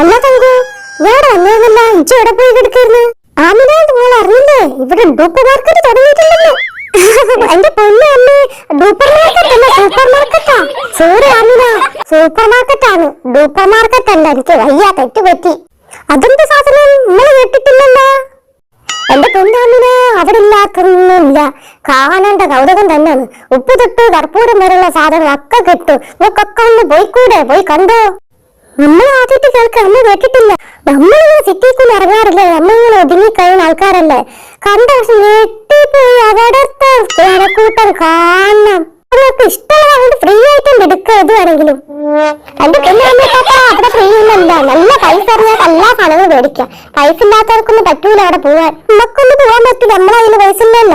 അല്ല തങ്കു, ഇവിടെ വന്നേന്നല്ല, ഇജ്ജ് എവിടെ പോയി കിടക്കായിരുന്നു? ആമിന, നിങ്ങൾ അറിഞ്ഞില്ലേ ഇവിടെ ഡൂപ്പർ മാർക്കറ്റ് തുടങ്ങിയിട്ടുണ്ടെന്ന്? എന്റെ പൊന്നു അമ്മേ, ഡൂപ്പർ മാർക്കറ്റ് അല്ല, സൂപ്പർ മാർക്കറ്റാ. സോറി ആമിന, സൂപ്പർ മാർക്കറ്റാണ്, ഡൂപ്പർ മാർക്കറ്റ് അല്ല. എനിക്ക് വയ്യ, തെറ്റുപറ്റി. അതെന്ത് സാധനം നമ്മൾ കേട്ടിട്ടില്ലല്ലോ? എന്റെ പൊന്നാമിന, അവിടെ ഇല്ലാത്തൊന്നുമില്ല. കാണേണ്ട കൗതുകം തന്നെയാണ്. ഉപ്പ് തൊട്ട് കർപ്പൂരം വരെയുള്ള സാധനങ്ങളൊക്കെ കിട്ടും. നമുക്കൊക്കെ ഒന്ന് പോയിക്കൂടെ? പോയി കണ്ടോ? നമ്മൾ ആദ്യമായിട്ട് കേൾക്കാം, നമ്മൾ കേട്ടിട്ടില്ല. നമ്മളിങ്ങനെ സിറ്റിയിൽ ഇറങ്ങാറില്ലേ, നമ്മളിങ്ങനെ ഒതുങ്ങിക്കഴിയുന്ന ആൾക്കാരല്ലേ. കണ്ട പക്ഷെ ഞെട്ടിപ്പോയി. അവിടത്തെ ജനക്കൂട്ടം കാണണം. നമുക്ക് ഇഷ്ടമുള്ള ഫ്രീ ആയിട്ടുണ്ട് എടുക്കുക. ഇതുവാണെങ്കിലും എന്റെ പൊന്നാമ്മ പാപ്പ, അവിടെ ഫ്രീ ഒന്നല്ല. നല്ല പൈസ അറിയാൻ എല്ലാ സാധനങ്ങളും മേടിക്കാം. പൈസ ഇല്ലാത്തവർക്കൊന്നും പറ്റൂല അവിടെ പോവാൻ. നമുക്കൊന്നും പോകാൻ പറ്റില്ല, നമ്മളെ കയ്യിൽ പൈസ ഇല്ലല്ല.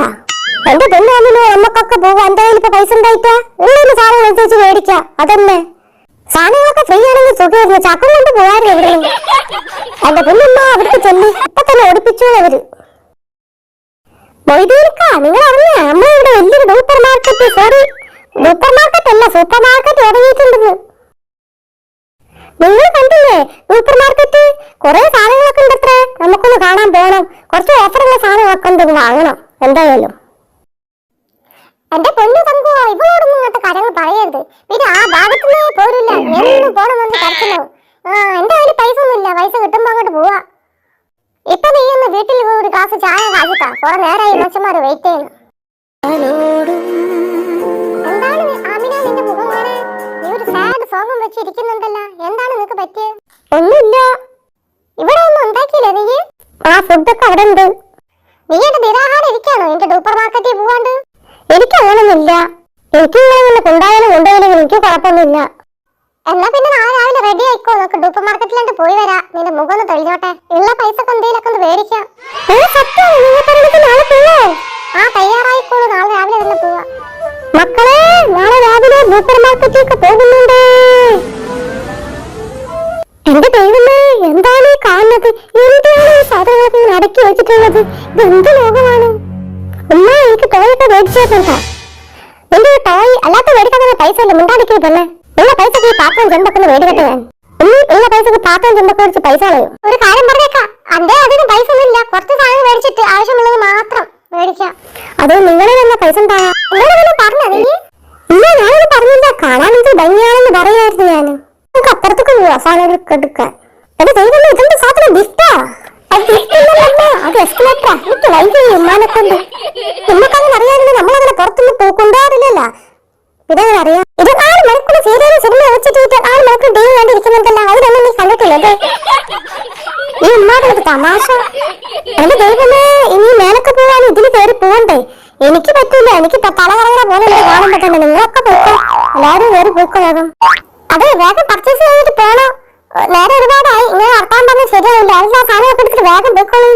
എന്റെ പൊന്നാമിന് നമുക്കൊക്കെ പോവാം. എന്റെ കയ്യിൽ ഇപ്പൊ പൈസ ഉണ്ടായിട്ടാ ഉള്ള സാധനം അനുസരിച്ച് മേടിക്കാം. അതന്നെ, സാധനങ്ങളൊക്കെ ഫ്രീ ആണെങ്കിൽ സുഖമായിരുന്നു. ചാക്കം കൊണ്ട് പോകാറില്ല എവിടെയും. എന്റെ പൊന്നമ്മ അവിടേക്ക് ചെല്ലി ഇപ്പൊ തന്നെ ഓടിപ്പിച്ചോളൂ അവര്. നിങ്ങൾ അറിഞ്ഞ നമ്മളിവിടെ വലിയൊരു duper market, sorry duper market അല്ല, സൂപ്പർ മാർക്കറ്റ് തുടങ്ങിയിട്ടുണ്ടെന്ന്. നിങ്ങൾ കണ്ടില്ലേ സൂപ്പർ മാർക്കറ്റ്? കുറെ സാധനങ്ങളൊക്കെ ഉണ്ട് അത്രേ. നമുക്കൊന്ന് കാണാൻ പോകണം. കുറച്ച് ഓഫറുള്ള സാധനങ്ങളൊക്കെ ഉണ്ട്, വാങ്ങണം എന്തായാലും. എന്റെ പൊന്നു തങ്കോ, ഇവളോടൊന്നും ഇങ്ങനത്തെ കാര്യങ്ങൾ പറയരുത്. പിന്നെ ആ ഭാഗത്തുനിന്ന് പോരില്ല, എന്നും പോണമെന്ന് കരച്ചില്ലോ. എന്റെ കയ്യിൽ പൈസ ഒന്നുമില്ല. പൈസ കിട്ടുമ്പോ അങ്ങോട്ട് പോവാ. ഇപ്പൊ നീ ഒന്ന് വീട്ടിൽ ഒരു ഗ്ലാസ് ചായ കാച്ചിട്ടാ. കുറെ നേരമായി മനുഷ്യന്മാര് വെയിറ്റ് ചെയ്യുന്നു. എന്താണ് ആമിന നിന്റെ മുഖം കാണാൻ? നീ ഒരു സാഡ് സോങ്ങും വെച്ചിരിക്കുന്നുണ്ടല്ലോ, എന്താണ് നിനക്ക് പറ്റിയത്? ഒന്നുമില്ല. ഇവിടെ ഒന്നും ഉണ്ടാക്കിയില്ലേ നീ? ആ ഫുഡൊക്കെ അവിടെ ഉണ്ട്. നീ എന്റെ നിരാഹാരം ഇരിക്കാണോ എന്റെ ഡൂപ്പർ മാർക്കറ്റിൽ പോവാണ്ട്? എനിക്ക് അങ്ങനൊന്നുമില്ല. എനിക്ക് ഇങ്ങനെ കൊണ്ടായാലും കൊണ്ടുപോയാലും എനിക്ക് കുഴപ്പമൊന്നുമില്ല. എന്നാ പിന്നെ നാളെ രാവിലെ റെഡി ആയിക്കോ, നമുക്ക് ഡൂപ്പർ മാർക്കറ്റിലോട്ട് പോയി വരാം. നിന്റെ മുഖം ഒന്ന് തെളിഞ്ഞോട്ടെ. ഉള്ള പൈസ എന്തെങ്കിലുമൊക്കെ ഒന്ന് മേടിക്കാം. ആ തയ്യാറായിക്കോളൂ, നാളെ രാവിലെ തന്നെ പോവാ. മക്കളെ, നാളെ രാവിലെ ഡൂപ്പർ മാർക്കറ്റിലേക്ക് പോകുന്നുണ്ട്. എന്റെ ദൈവമേ, എന്താണ് ഈ കാണുന്നത്? എന്താണ് ഈ സാധനങ്ങളൊക്കെ ഇങ്ങനെ അടക്കി വെച്ചിട്ടുള്ളത്? ഇത് എന്ത് ലോകമാണ്? ഉമ്മ, എനിക്ക് ടോയൊക്കെ മേടിച്ചേട്ടാ. എന്റെ ടോയ് അല്ലാത്ത മേടിക്കാൻ പൈസ അല്ല, മുണ്ടാടിക്കേ തന്നെ. ഉള്ള പൈസക്ക് ഈ പാത്രം ചെമ്പൊക്കെ മേടിക്കട്ടെ ഞാൻ. ഉള്ള പൈസക്ക് പാത്രം ചെമ്പൊക്കെ മേടിച്ച് പൈസ കളയും. ഒരു കാര്യം പറഞ്ഞേക്കാം, അന്റെ അതിന് പൈസ ഒന്നുമില്ല. കുറച്ച് സാധനം മേടിച്ചിട്ട് ആവശ്യമുള്ളത് മാത്രം മേടിക്കാം. അത് നിങ്ങളെ തന്നെ പൈസ ഉണ്ടാകാം. പറഞ്ഞ നീ? ഇല്ല, ഞാനൊന്നും പറഞ്ഞില്ല. കാണാൻ ഇത് ഭംഗിയാണെന്ന് പറയായിരുന്നു ഞാൻ. നമുക്ക് അപ്പുറത്തേക്ക് പോവാ സാധനങ്ങൾ എടുക്കാൻ. എന്റെ ദൈവമേ, ഇതെന്ത് സാധനം? ഗിഫ്റ്റാ? അത് എസ്കലേറ്ററാ. എനിക്ക് വൈകി ഉമ്മാനെ കൊണ്ട്. നമുക്കങ്ങനെ അറിയാമെങ്കിൽ നമ്മളങ്ങനെ പുറത്തുനിന്ന് കൊണ്ടുപോകാറില്ലല്ലോ. ഇതങ്ങനെ അറിയാം. 24 മണിക്കൂർ സീരിയൽ സിനിമ വെച്ചിട്ട് 24 മണിക്കൂർ ടി വി കണ്ടിരിക്കുന്നുണ്ടല്ലോ. അതിനൊന്നും നീ കണ്ടിട്ടില്ലേ? ഈ ഉമ്മാടെ ഒരു തമാശ. എന്റെ ദൈവമേ, ഇനി മേലൊക്കെ പോവാനും ഇതിന് കയറി പോകണ്ടേ? എനിക്ക് പറ്റൂല. എനിക്ക് തല കറങ്ങുന്ന പോലെ എനിക്ക് കാണാൻ പറ്റണ്ട. നിങ്ങളൊക്കെ പോയിക്കോ, എല്ലാവരും കയറി പോയിക്കോ വേഗം. അതെ, വേഗം പർച്ചേസ് ചെയ്തിട്ട് പോണോ. നേരെ ഒരുപാടായി. ഇങ്ങനെ വർത്താൻ പറഞ്ഞാൽ ശരിയാവില്ല. അതിൽ ആ സാധനമൊക്കെ എടുത്തിട്ട് വേഗം പോയിക്കോളൂ.